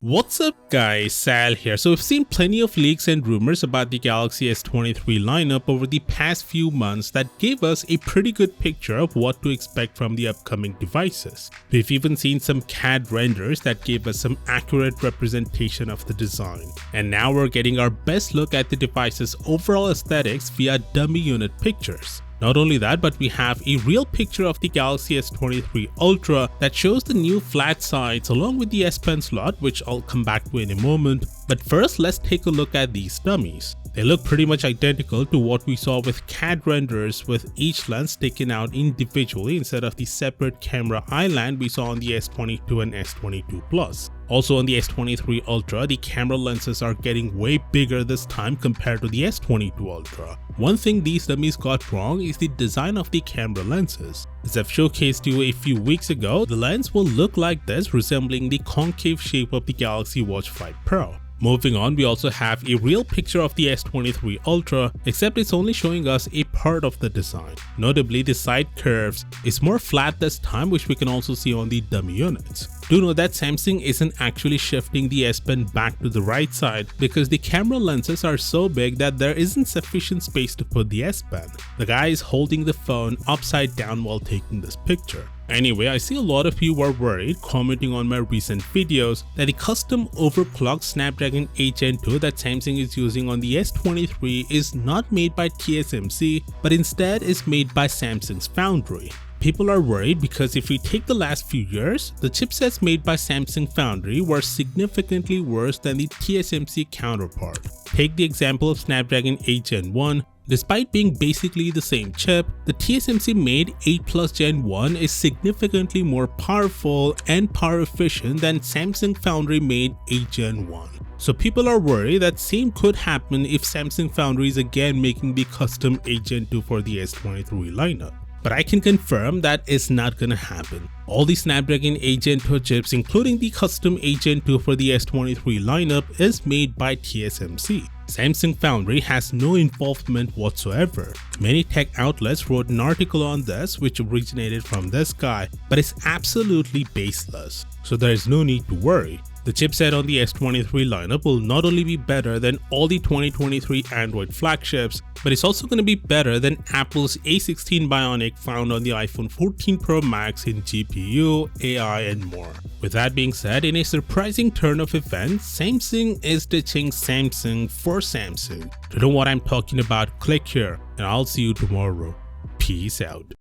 What's up guys, Sal here. So we've seen plenty of leaks and rumors about the Galaxy S23 lineup over the past few months that gave us a pretty good picture of what to expect from the upcoming devices. We've even seen some CAD renders that gave us some accurate representation of the design. And now we're getting our best look at the device's overall aesthetics via dummy unit pictures. Not only that, but we have a real picture of the Galaxy S23 Ultra that shows the new flat sides along with the S Pen slot, which I'll come back to in a moment. But first, let's take a look at these dummies. They look pretty much identical to what we saw with CAD renders, with each lens taken out individually instead of the separate camera island we saw on the S22 and S22 Plus. Also on the S23 Ultra, the camera lenses are getting way bigger this time compared to the S22 Ultra. One thing these dummies got wrong is the design of the camera lenses. As I've showcased you a few weeks ago, the lens will look like this, resembling the concave shape of the Galaxy Watch 5 Pro. Moving on, we also have a real picture of the S23 Ultra, except it's only showing us a part of the design. Notably, the side curves is more flat this time, which we can also see on the dummy units. Do know that Samsung isn't actually shifting the S Pen back to the right side because the camera lenses are so big that there isn't sufficient space to put the S Pen. The guy is holding the phone upside down while taking this picture. Anyway, I see a lot of you are worried, commenting on my recent videos, that the custom overclocked Snapdragon 8 Gen 2 that Samsung is using on the S23 is not made by TSMC, but instead is made by Samsung's foundry. People are worried because if we take the last few years, the chipsets made by Samsung Foundry were significantly worse than the TSMC counterpart. Take the example of Snapdragon 8 Gen 1. Despite being basically the same chip, the TSMC made 8 Plus Gen 1 is significantly more powerful and power efficient than Samsung Foundry made 8 Gen 1. So people are worried that same could happen if Samsung Foundry is again making the custom 8 Gen 2 for the S23 lineup. But I can confirm that it's not gonna happen. All the Snapdragon 8 Gen 2 chips, including the custom 8 Gen 2 for the S23 lineup, is made by TSMC. Samsung Foundry has no involvement whatsoever. Many tech outlets wrote an article on this which originated from this guy, but it's absolutely baseless. So there is no need to worry. The chipset on the S23 lineup will not only be better than all the 2023 Android flagships, but it's also going to be better than Apple's A16 Bionic found on the iPhone 14 Pro Max in GPU, AI, and more. With that being said, in a surprising turn of events, Samsung is ditching Samsung for Samsung. To know what I'm talking about, click here, and I'll see you tomorrow. Peace out.